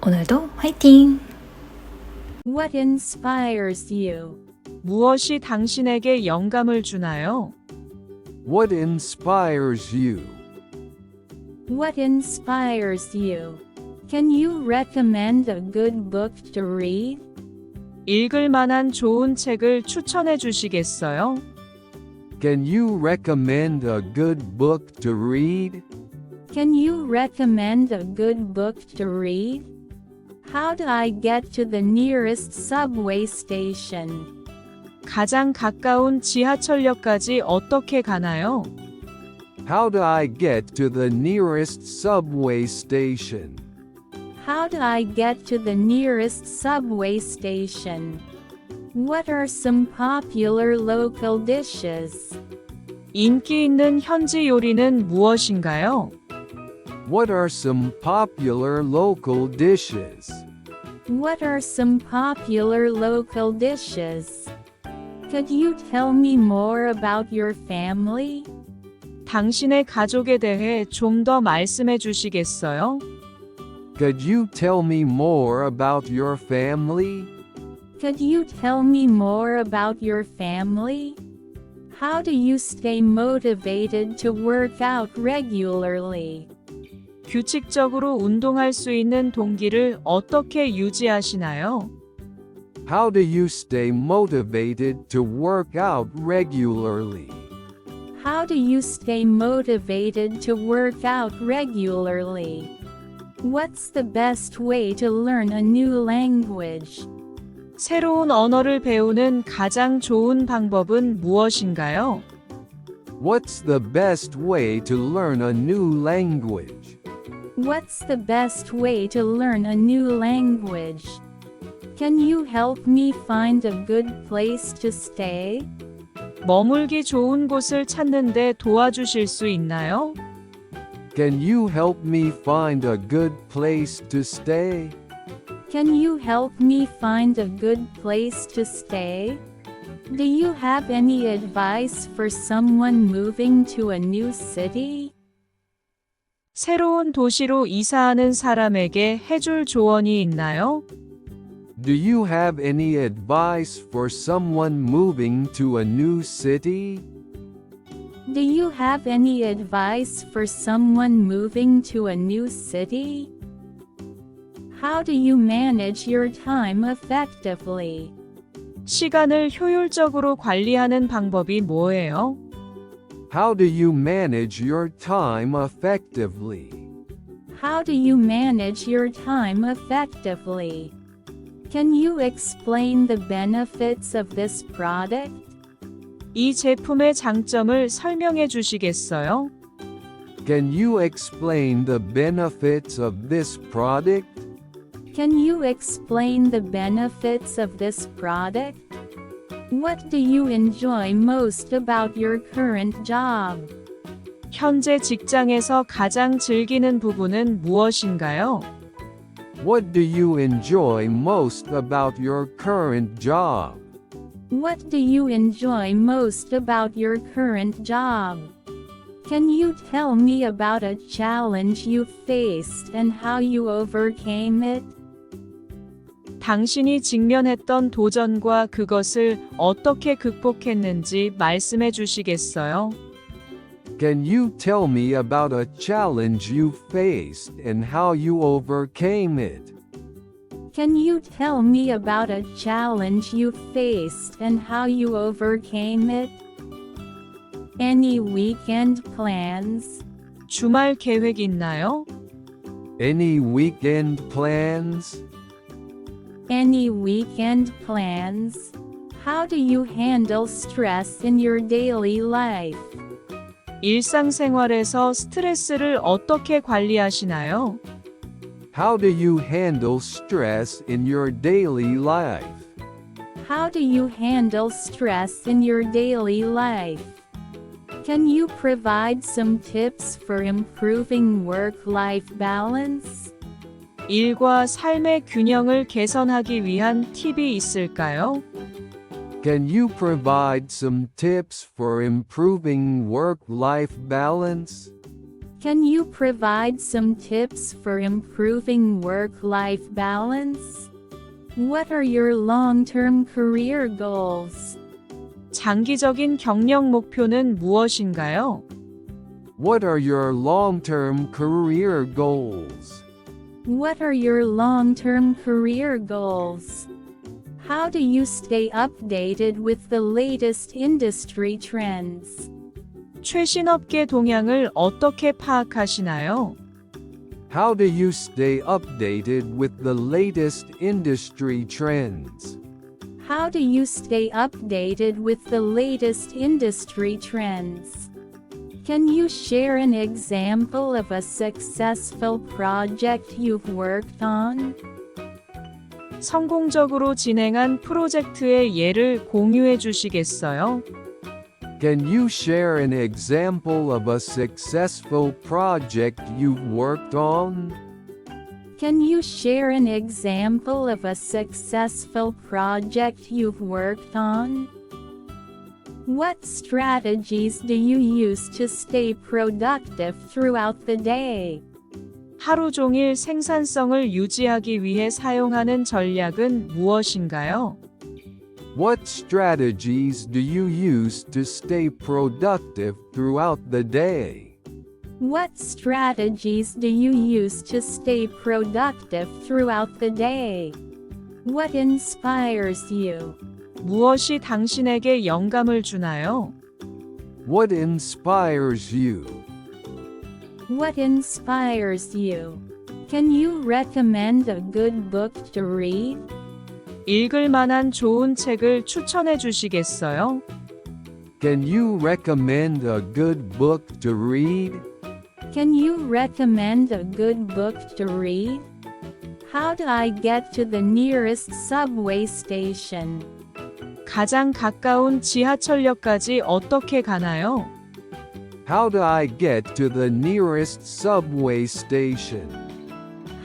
오늘도 화이팅! What inspires you? 무엇이 당신에게 영감을 주나요? What inspires you? What inspires you? Can you recommend a good book to read? 읽을 만한 좋은 책을 추천해 주시겠어요? Can you recommend a good book to read? Can you recommend a good book to read? How do I get to the nearest subway station? 가장 가까운 지하철역까지 어떻게 가나요? How do I get to the nearest subway station? How do I get to the nearest subway station? What are some popular local dishes? 인기 있는 현지 요리는 무엇인가요? What are some popular local dishes? What are some popular local dishes? Could you tell me more about your family? 당신의 가족에 대해 좀 더 말씀해 주시겠어요? Could you tell me more about your family? Could you tell me more about your family? How do you stay motivated to work out regularly? 규칙적으로 운동할 수 있는 동기를 어떻게 유지하시나요? How do you stay motivated to work out regularly? How do you stay motivated to work out regularly? What's the best way to learn a new language? 새로운 언어를 배우는 가장 좋은 방법은 무엇인가요? What's the best way to learn a new language? What's the best way to learn a new language? Can you help me find a good place to stay? 머물기 좋은 곳을 찾는데 도와주실 수 있나요? Can you help me find a good place to stay? Can you help me find a good place to stay? Do you have any advice for someone moving to a new city? 새로운 도시로 이사하는 사람에게 해줄 조언이 있나요? Do you have any advice for someone moving to a new city? Do you have any advice for someone moving to a new city? How do you manage your time effectively? 시간을 효율적으로 관리하는 방법이 뭐예요? How do you manage your time effectively? How do you manage your time effectively? Can you explain the benefits of this product? 이 제품의 장점을 설명해 주시겠어요? Can you explain the benefits of this product? Can you explain the benefits of this product? What do you enjoy most about your current job? 현재 직장에서 가장 즐기는 부분은 무엇인가요? What do you enjoy most about your current job? What do you enjoy most about your current job? Can you tell me about a challenge you faced and how you overcame it? 당신이 직면했던 도전과 그것을 어떻게 극복했는지 말씀해 주시겠어요? Can you tell me about a challenge you faced and how you overcame it? Can you tell me about a challenge you faced and how you overcame it? Any weekend plans? 주말 계획 있나요? Any weekend plans? Any weekend plans? How do you handle stress in your daily life? 일상생활에서 스트레스를 어떻게 관리하시나요? How do you handle stress in your daily life? How do you handle stress in your daily life? Can you provide some tips for improving work-life balance? 일과 삶의 균형을 개선하기 위한 팁이 있을까요? Can you provide some tips for improving work-life balance? Can you provide some tips for improving work-life balance? What are your long-term career goals? 장기적인 경력 목표는 무엇인가요? What are your long-term career goals? What are your long-term career goals? How do you stay updated with the latest industry trends? 최신 업계 동향을 어떻게 파악하시나요? How do you stay updated with the latest industry trends? How do you stay updated with the latest industry trends? Can you share an example of a successful project you've worked on? 성공적으로 진행한 프로젝트의 예를 공유해 주시겠어요? Can you share an example of a successful project you've worked on? Can you share an example of a successful project you've worked on? What strategies do you use to stay productive throughout the day? 하루 종일 생산성을 유지하기 위해 사용하는 전략은 무엇인가요? What strategies do you use to stay productive throughout the day? What strategies do you use to stay productive throughout the day? What inspires you? 무엇이 당신에게 영감을 주나요? What inspires you? What inspires you? Can you recommend a good book to read? 읽을 만한 좋은 책을 추천해 주시겠어요? Can you recommend a good book to read? Can you recommend a good book to read? How do I get to the nearest subway station? 가장 가까운 지하철역까지 어떻게 가나요? How do I get to the nearest subway station?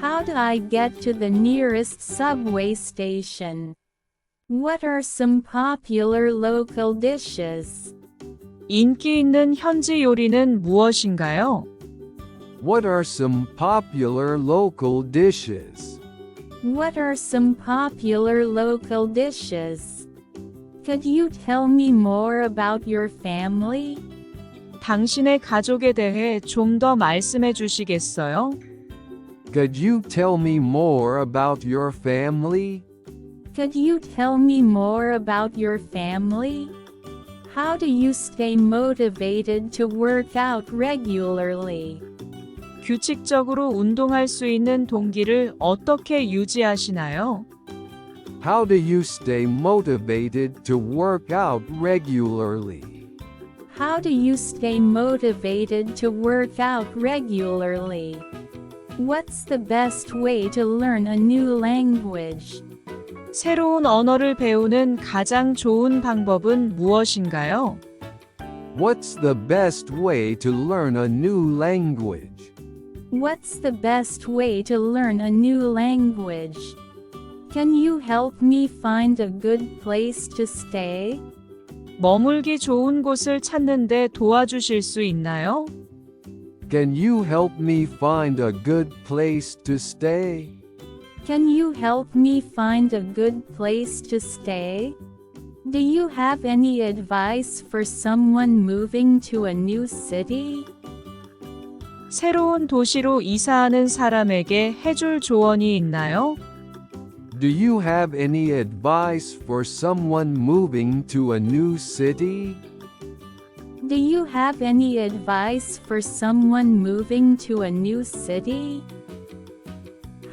How do I get to the nearest subway station? What are some popular local dishes? 인기 있는 현지 요리는 무엇인가요? What are some popular local dishes? What are some popular local dishes? Could you tell me more about your family? 당신의 가족에 대해 좀 더 말씀해 주시겠어요? Could you tell me more about your family? Could you tell me more about your family? How do you stay motivated to work out regularly? 규칙적으로 운동할 수 있는 동기를 어떻게 유지하시나요? How do you stay motivated to work out regularly? How do you stay motivated to work out regularly? What's the best way to learn a new language? 새로운 언어를 배우는 가장 좋은 방법은 무엇인가요? What's the best way to learn a new language? What's the best way to learn a new language? Can you help me find a good place to stay? 머물기 좋은 곳을 찾는데 도와주실 수 있나요? Can you help me find a good place to stay? Can you help me find a good place to stay? Do you have any advice for someone moving to a new city? 새로운 도시로 이사하는 사람에게 해줄 조언이 있나요? Do you have any advice for someone moving to a new city? Do you have any advice for someone moving to a new city?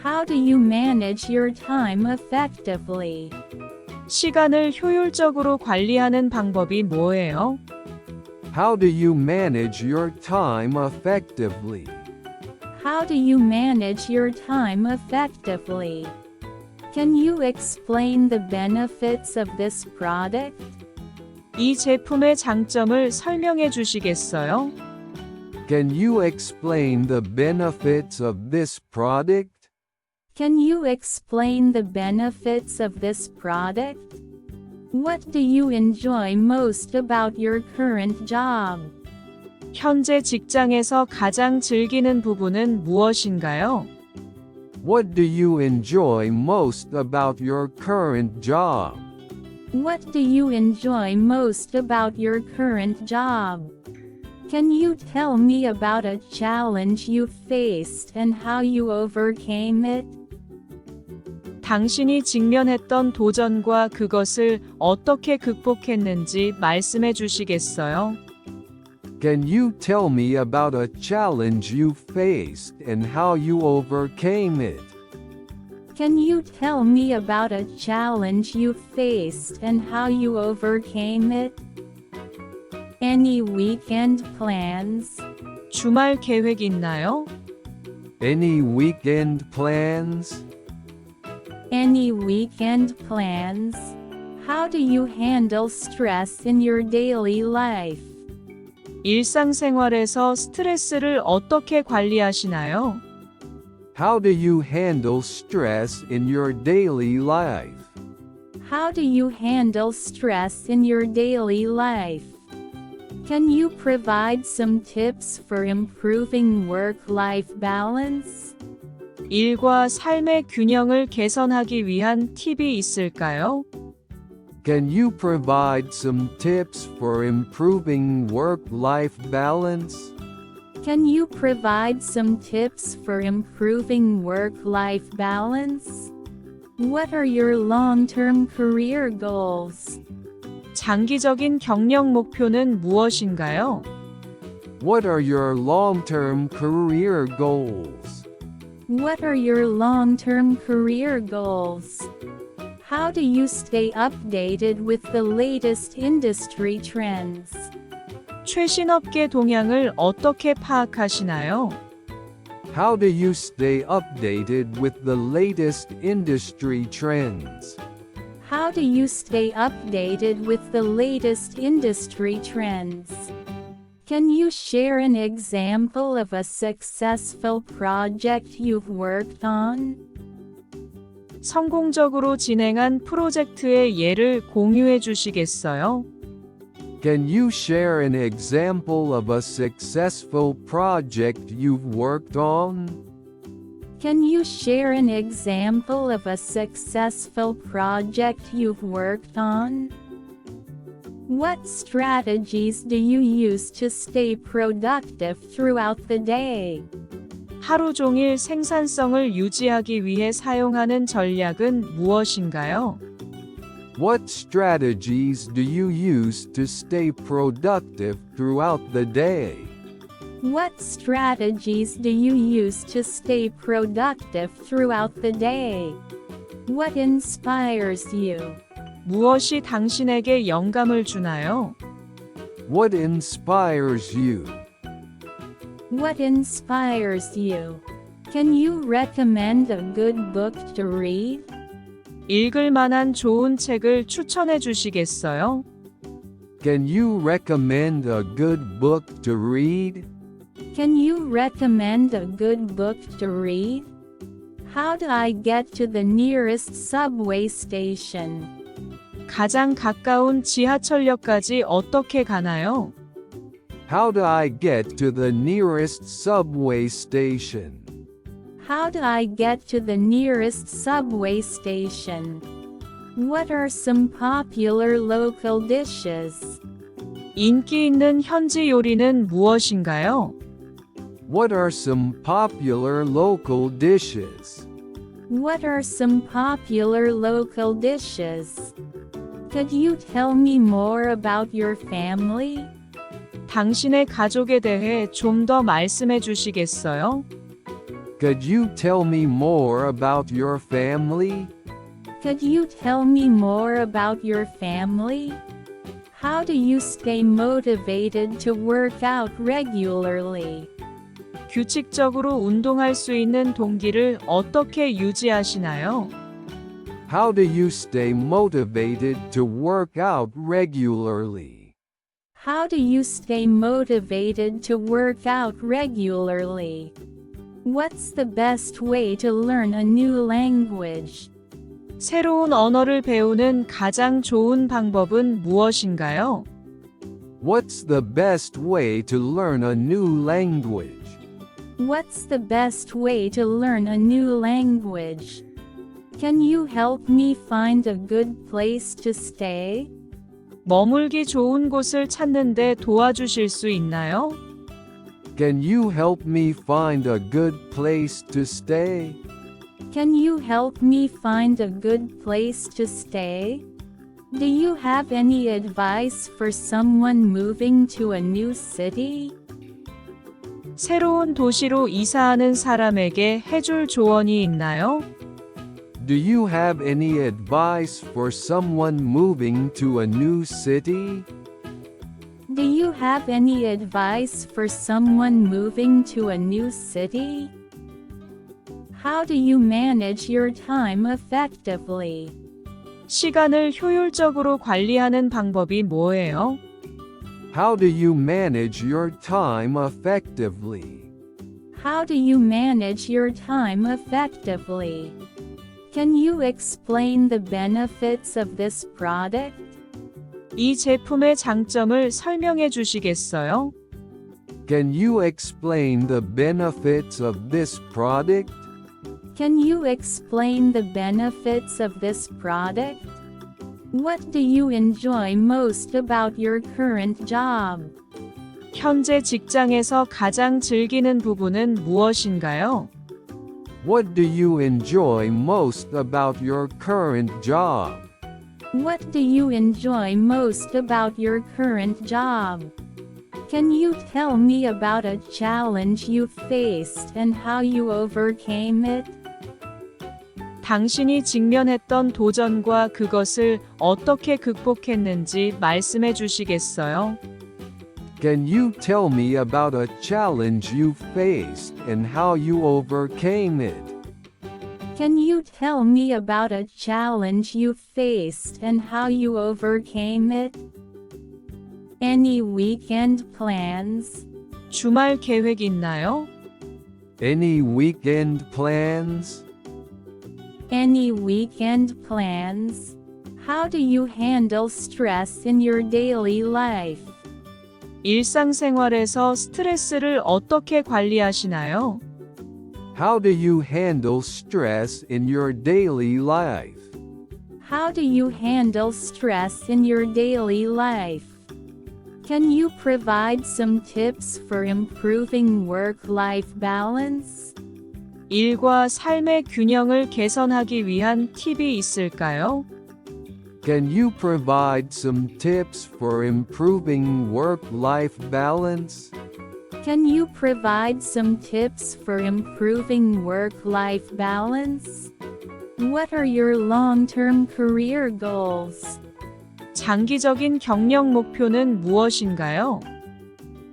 How do you manage your time effectively? 시간을 효율적으로 관리하는 방법이 뭐예요? How do you manage your time effectively? How do you manage your time effectively? Can you explain the benefits of this product? 이 제품의 장점을 설명해 주시겠어요? Can you explain the benefits of this product? Can you explain the benefits of this product? What do you enjoy most about your current job? 현재 직장에서 가장 즐기는 부분은 무엇인가요? What do you enjoy most about your current job? What do you enjoy most about your current job? Can you tell me about a challenge you faced and how you overcame it? 당신이 직면했던 도전과 그것을 어떻게 극복했는지 말씀해 주시겠어요? Can you tell me about a challenge you faced and how you overcame it? Can you tell me about a challenge you faced and how you overcame it? Any weekend plans? 주말 계획 있나요? Any weekend plans? Any weekend plans? How do you handle stress in your daily life? 일상생활에서 스트레스를 어떻게 관리하시나요? How do you handle stress in your daily life? How do you handle stress in your daily life? Can you provide some tips for improving work-life balance? 일과 삶의 균형을 개선하기 위한 팁이 있을까요? Can you provide some tips for improving work-life balance? Can you provide some tips for improving work-life balance? What are your long-term career goals? 장기적인 경력 목표는 무엇인가요? What are your long-term career goals? What are your long-term career goals? How do you stay updated with the latest industry trends? 최신 업계 동향을 어떻게 파악하시나요? How do you stay updated with the latest industry trends? How do you stay updated with the latest industry trends? Can you share an example of a successful project you've worked on? 성공적으로 진행한 프로젝트의 예를 공유해 주시겠어요? Can you share an example of a successful project you've worked on? Can you share an example of a successful project you've worked on? What strategies do you use to stay productive throughout the day? 하루 종일 생산성을 유지하기 위해 사용하는 전략은 무엇인가요? What strategies do you use to stay productive throughout the day? What strategies do you use to stay productive throughout the day? What inspires you? 무엇이 당신에게 영감을 주나요? What inspires you? What inspires you? Can you recommend a good book to read? 읽을 만한 좋은 책을 추천해 주시겠어요? Can you recommend a good book to read? Can you recommend a good book to read? How do I get to the nearest subway station? 가장 가까운 지하철역까지 어떻게 가나요? How do I get to the nearest subway station? How do I get to the nearest subway station? What are some popular local dishes? 인기 있는 현지 요리는 무엇인가요? What are some popular local dishes? What are some popular local dishes? Could you tell me more about your family? 당신의 가족에 대해 좀 더 말씀해 주시겠어요? Could you tell me more about your family? Could you tell me more about your family? How do you stay motivated to work out regularly? 규칙적으로 운동할 수 있는 동기를 어떻게 유지하시나요? How do you stay motivated to work out regularly? How do you stay motivated to work out regularly? What's the best way to learn a new language? 새로운 언어를 배우는 가장 좋은 방법은 무엇인가요? What's the best way to learn a new language? What's the best way to learn a new language? Can you help me find a good place to stay? 머물기 좋은 곳을 찾는데 도와주실 수 있나요? Can you help me find a good place to stay? Can you help me find a good place to stay? Do you have any advice for someone moving to a new city? 새로운 도시로 이사하는 사람에게 해줄 조언이 있나요? Do you have any advice for someone moving to a new city? Do you have any advice for someone moving to a new city? How do you manage your time effectively? 시간을 효율적으로 관리하는 방법이 뭐예요? How do you manage your time effectively? How do you manage your time effectively? Can you explain the benefits of this product? 이 제품의 장점을 설명해 주시겠어요? Can you explain the benefits of this product? Can you explain the benefits of this product? What do you enjoy most about your current job? 현재 직장에서 가장 즐기는 부분은 무엇인가요? What do you enjoy most about your current job? What do you enjoy most about your current job? Can you tell me about a challenge you faced and how you overcame it? 당신이 직면했던 도전과 그것을 어떻게 극복했는지 말씀해 주시겠어요? Can you tell me about a challenge you faced and how you overcame it? Can you tell me about a challenge you faced and how you overcame it? Any weekend plans? 주말 계획 있나요? Any weekend plans? Any weekend plans? How do you handle stress in your daily life? 일상생활에서 스트레스를 어떻게 관리하시나요? How do you handle stress in your daily life? How do you handle stress in your daily life? Can you provide some tips for improving work-life balance? 일과 삶의 균형을 개선하기 위한 팁이 있을까요? Can you provide some tips for improving work-life balance? Can you provide some tips for improving work-life balance? What are your long-term career goals? 장기적인 경력 목표는 무엇인가요?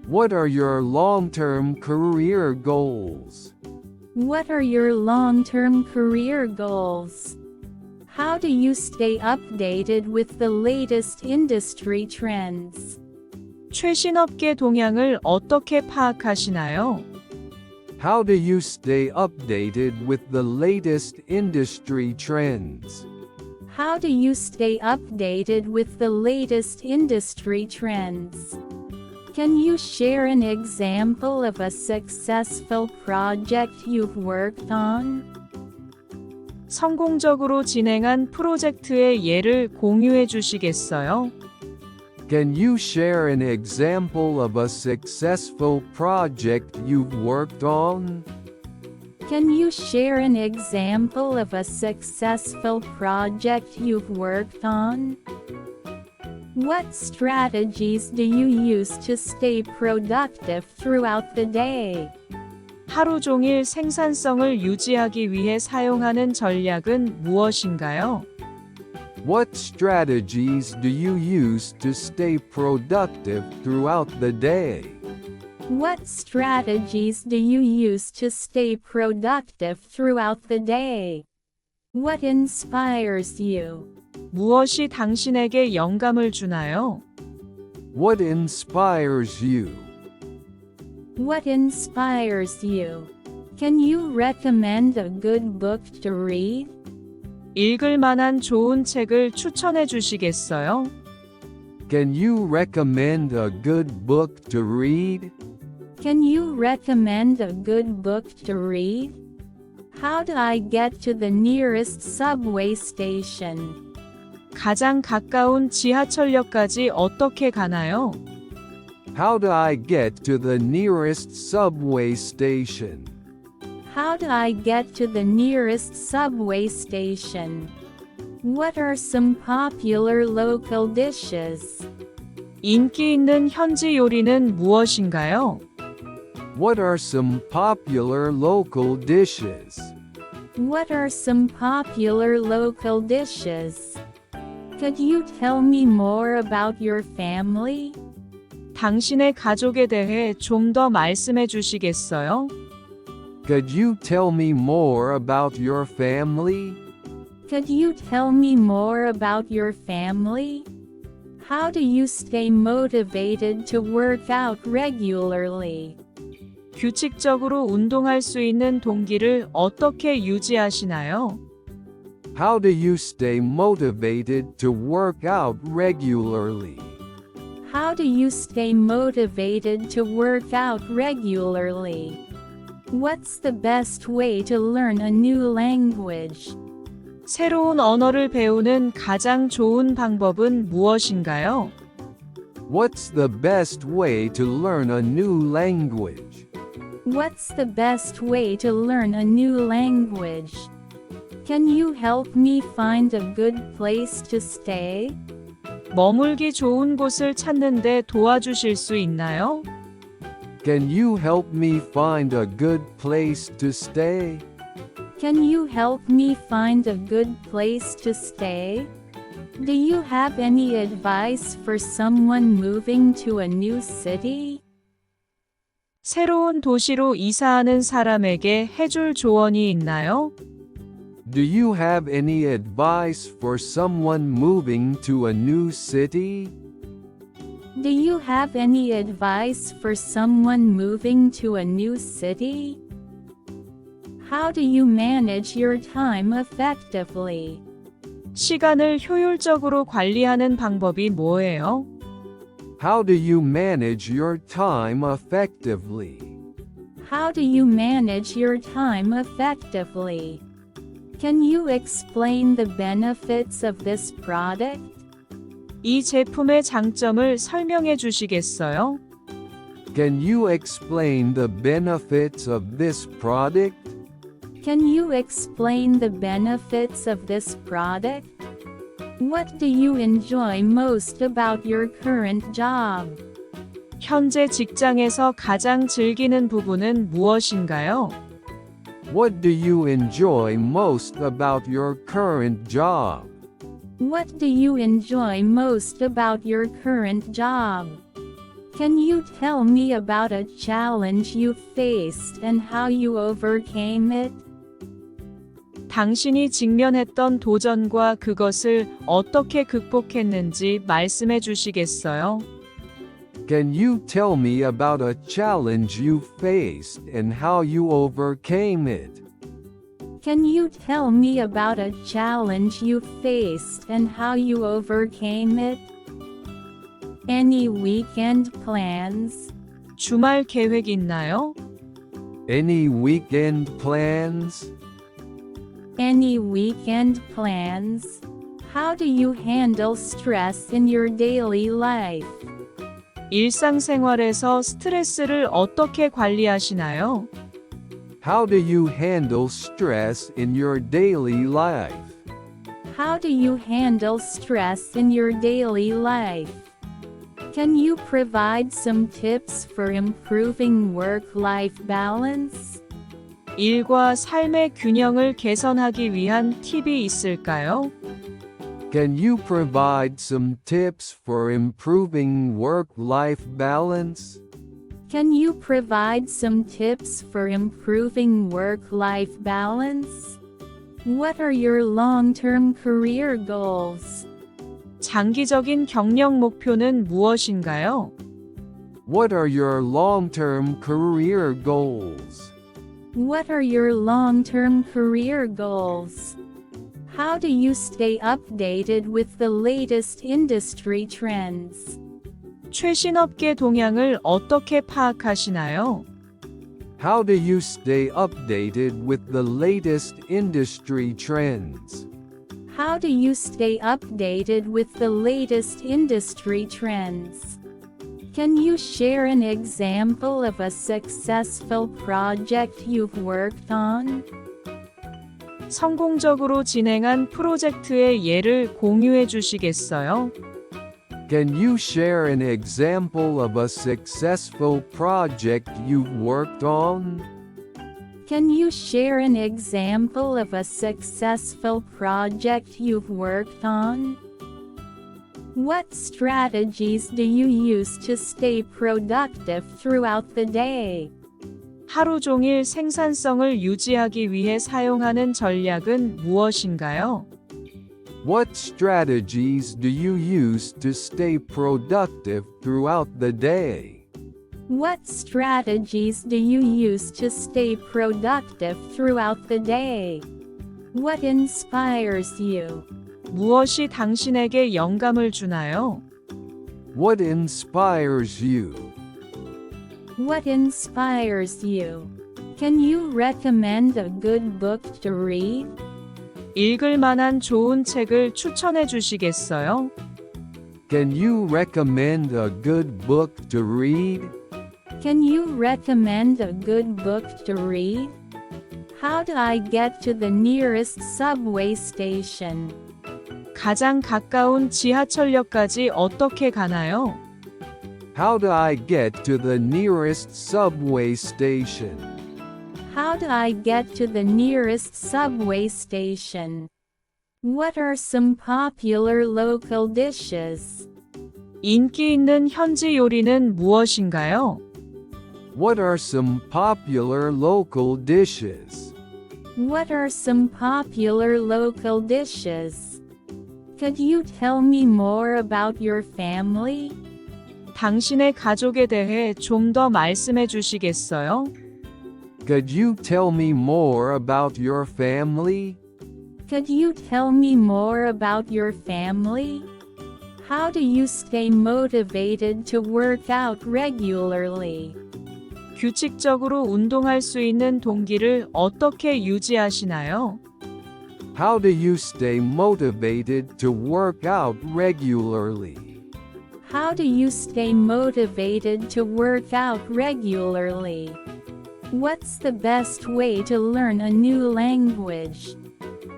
What are your long-term career goals? What are your long-term career goals? How do you stay updated with the latest industry trends? 최신 업계 동향을 어떻게 파악하시나요? How do you stay updated with the latest industry trends? How do you stay updated with the latest industry trends? Can you share an example of a successful project you've worked on? 성공적으로 진행한 프로젝트의 예를 공유해 주시겠어요? Can you share an example of a successful project you've worked on? Can you share an example of a successful project you've worked on? What strategies do you use to stay productive throughout the day? 하루 종일 생산성을 유지하기 위해 사용하는 전략은 무엇인가요? What strategies do you use to stay productive throughout the day? What strategies do you use to stay productive throughout the day? What inspires you? 무엇이 당신에게 영감을 주나요? What inspires you? What inspires you? Can you recommend a good book to read? 읽을 만한 좋은 책을 추천해 주시겠어요? Can you recommend a good book to read? Can you recommend a good book to read? How do I get to the nearest subway station? 가장 가까운 지하철역까지 어떻게 가나요? How do I get to the nearest subway station? How do I get to the nearest subway station? What are some popular local dishes? 인기 있는 현지 요리는 무엇인가요? What are some popular local dishes? What are some popular local dishes? Could you tell me more about your family? 당신의 가족에 대해 좀 더 말씀해 주시겠어요? Could you tell me more about your family? Could you tell me more about your family? How do you stay motivated to work out regularly? 규칙적으로 운동할 수 있는 동기를 어떻게 유지하시나요? How do you stay motivated to work out regularly? How do you stay motivated to work out regularly? What's the best way to learn a new language? 새로운 언어를 배우는 가장 좋은 방법은 무엇인가요? What's the best way to learn a new language? What's the best way to learn a new language? Can you help me find a good place to stay? 머물기 좋은 곳을 찾는데 도와주실 수 있나요? Can you help me find a good place to stay? Can you help me find a good place to stay? Do you have any advice for someone moving to a new city? 새로운 도시로 이사하는 사람에게 해줄 조언이 있나요? Do you have any advice for someone moving to a new city? Do you have any advice for someone moving to a new city? How do you manage your time effectively? 시간을 효율적으로 관리하는 방법이 뭐예요? How do you manage your time effectively? How do you manage your time effectively? Can you explain the benefits of this product? 이 제품의 장점을 설명해 주시겠어요? Can you explain the benefits of this product? Can you explain the benefits of this product? What do you enjoy most about your current job? 현재 직장에서 가장 즐기는 부분은 무엇인가요? What do you enjoy most about your current job? What do you enjoy most about your current job? Can you tell me about a challenge you faced and how you overcame it? 당신이 직면했던 도전과 그것을 어떻게 극복했는지 말씀해 주시겠어요? Can you tell me about a challenge you faced and how you overcame it? Can you tell me about a challenge you faced and how you overcame it? Any weekend plans? 주말 계획 있나요? Any weekend plans? Any weekend plans? How do you handle stress in your daily life? 일상생활에서 스트레스를 어떻게 관리하시나요? How do you handle stress in your daily life? How do you handle stress in your daily life? Can you provide some tips for improving work-life balance? 일과 삶의 균형을 개선하기 위한 팁이 있을까요? Can you provide some tips for improving work-life balance? Can you provide some tips for improving work-life balance? What are your long-term career goals? 장기적인 경력 목표는 무엇인가요? What are your long-term career goals? What are your long-term career goals? How do you stay updated with the latest industry trends? 최신 업계 동향을 어떻게 파악하시나요? How do you stay updated with the latest industry trends? How do you stay updated with the latest industry trends? Can you share an example of a successful project you've worked on? 성공적으로 진행한 프로젝트의 예를 공유해 주시겠어요? Can you share an example of a successful project you've worked on? Can you share an example of a successful project you've worked on? What strategies do you use to stay productive throughout the day? 하루 종일 생산성을 유지하기 위해 사용하는 전략은 무엇인가요? What strategies do you use to stay productive throughout the day? What strategies do you use to stay productive throughout the day? What inspires you? 무엇이 당신에게 영감을 주나요? What inspires you? What inspires you? Can you recommend a good book to read? 읽을 만한 좋은 책을 추천해 주시겠어요? Can you recommend a good book to read? Can you recommend a good book to read? How do I get to the nearest subway station? 가장 가까운 지하철역까지 어떻게 가나요? How do I get to the nearest subway station? How do I get to the nearest subway station? What are some popular local dishes? 인기 있는 현지 요리는 무엇인가요? What are some popular local dishes? What are some popular local dishes? Could you tell me more about your family? 당신의 가족에 대해 좀 더 말씀해 주시겠어요? Could you tell me more about your family? Could you tell me more about your family? How do you stay motivated to work out regularly? 규칙적으로 운동할 수 있는 동기를 어떻게 유지하시나요? How do you stay motivated to work out regularly? How do you stay motivated to work out regularly? What's the best way to learn a new language?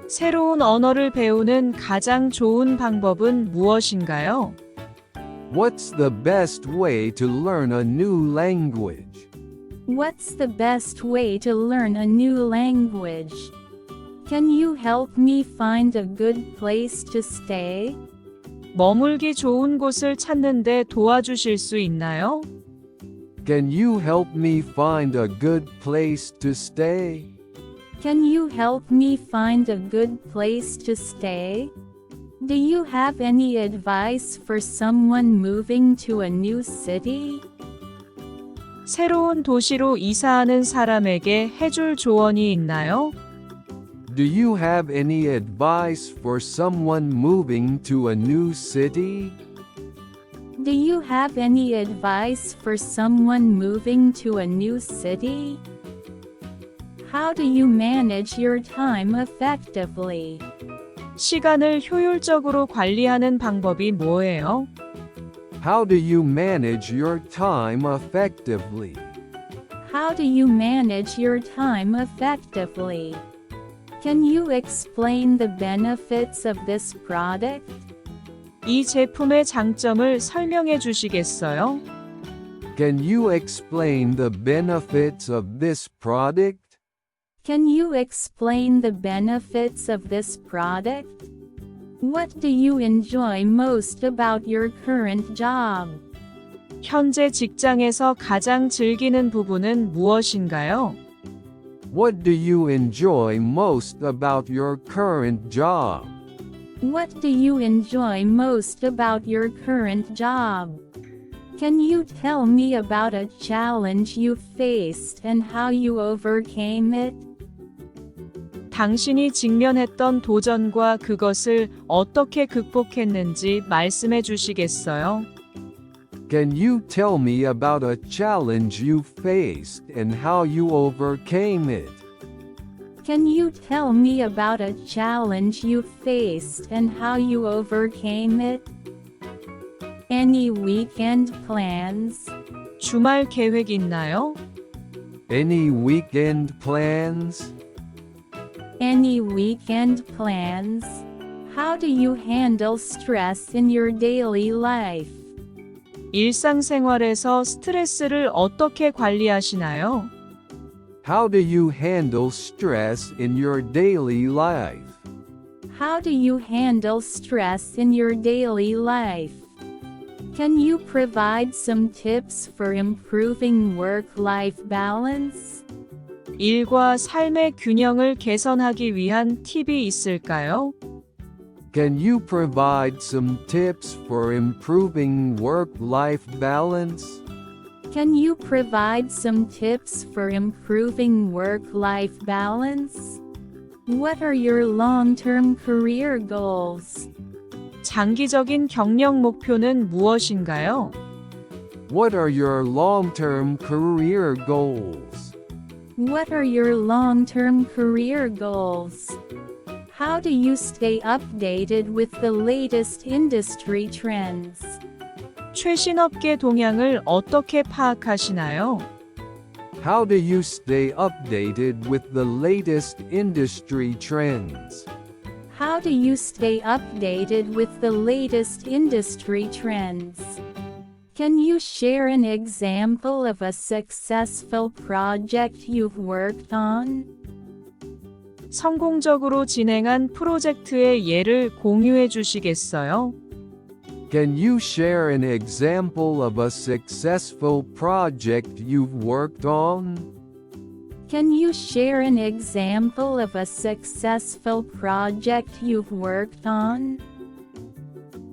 새로운 언어를 배우는 가장 좋은 방법은 무엇인가요? What's the best way to learn a new language? What's the best way to learn a new language? Can you help me find a good place to stay? 머물기 좋은 곳을 찾는데 도와주실 수 있나요? Can you help me find a good place to stay? Can you help me find a good place to stay? Do you have any advice for someone moving to a new city? 새로운 도시로 이사하는 사람에게 해줄 조언이 있나요? Do you have any advice for someone moving to a new city? Do you have any advice for someone moving to a new city? How do you manage your time effectively? 시간을 효율적으로 관리하는 방법이 뭐예요? How do you manage your time effectively? How do you manage your time effectively? Can you explain the benefits of this product? 이 제품의 장점을 설명해 주시겠어요? Can you explain the benefits of this product? Can you explain the benefits of this product? What do you enjoy most about your current job? 현재 직장에서 가장 즐기는 부분은 무엇인가요? What do you enjoy most about your current job? What do you enjoy most about your current job? Can you tell me about a challenge you faced and how you overcame it? 당신이 직면했던 도전과 그것을 어떻게 극복했는지 말씀해 주시겠어요? Can you tell me about a challenge you faced and how you overcame it? Can you tell me about a challenge you faced and how you overcame it? Any weekend plans? 주말 계획 있나요? Any weekend plans? Any weekend plans? How do you handle stress in your daily life? 일상생활에서 스트레스를 어떻게 관리하시나요? How do you handle stress in your daily life? How do you handle stress in your daily life? Can you provide some tips for improving work-life balance? 일과 삶의 균형을 개선하기 위한 팁이 있을까요? Can you provide some tips for improving work-life balance? Can you provide some tips for improving work-life balance? What are your long-term career goals? 장기적인 경력 목표는 무엇인가요? What are your long-term career goals? What are your long-term career goals? How do you stay updated with the latest industry trends? 최신 업계 동향을 어떻게 파악하시나요? How do you stay updated with the latest industry trends? How do you stay updated with the latest industry trends? Can you share an example of a successful project you've worked on? 성공적으로 진행한 프로젝트의 예를 공유해 주시겠어요? Can you share an example of a successful project you've worked on? Can you share an example of a successful project you've worked on?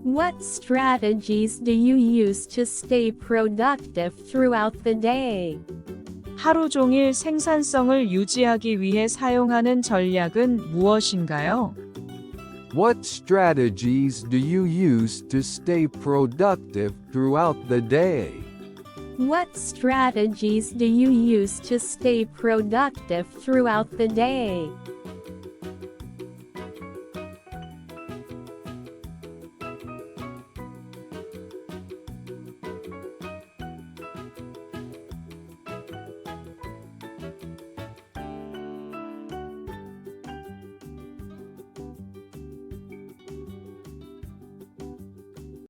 What strategies do you use to stay productive throughout the day? 하루 종일 생산성을 유지하기 위해 사용하는 전략은 무엇인가요? What strategies do you use to stay productive throughout the day? What strategies do you use to stay productive throughout the day?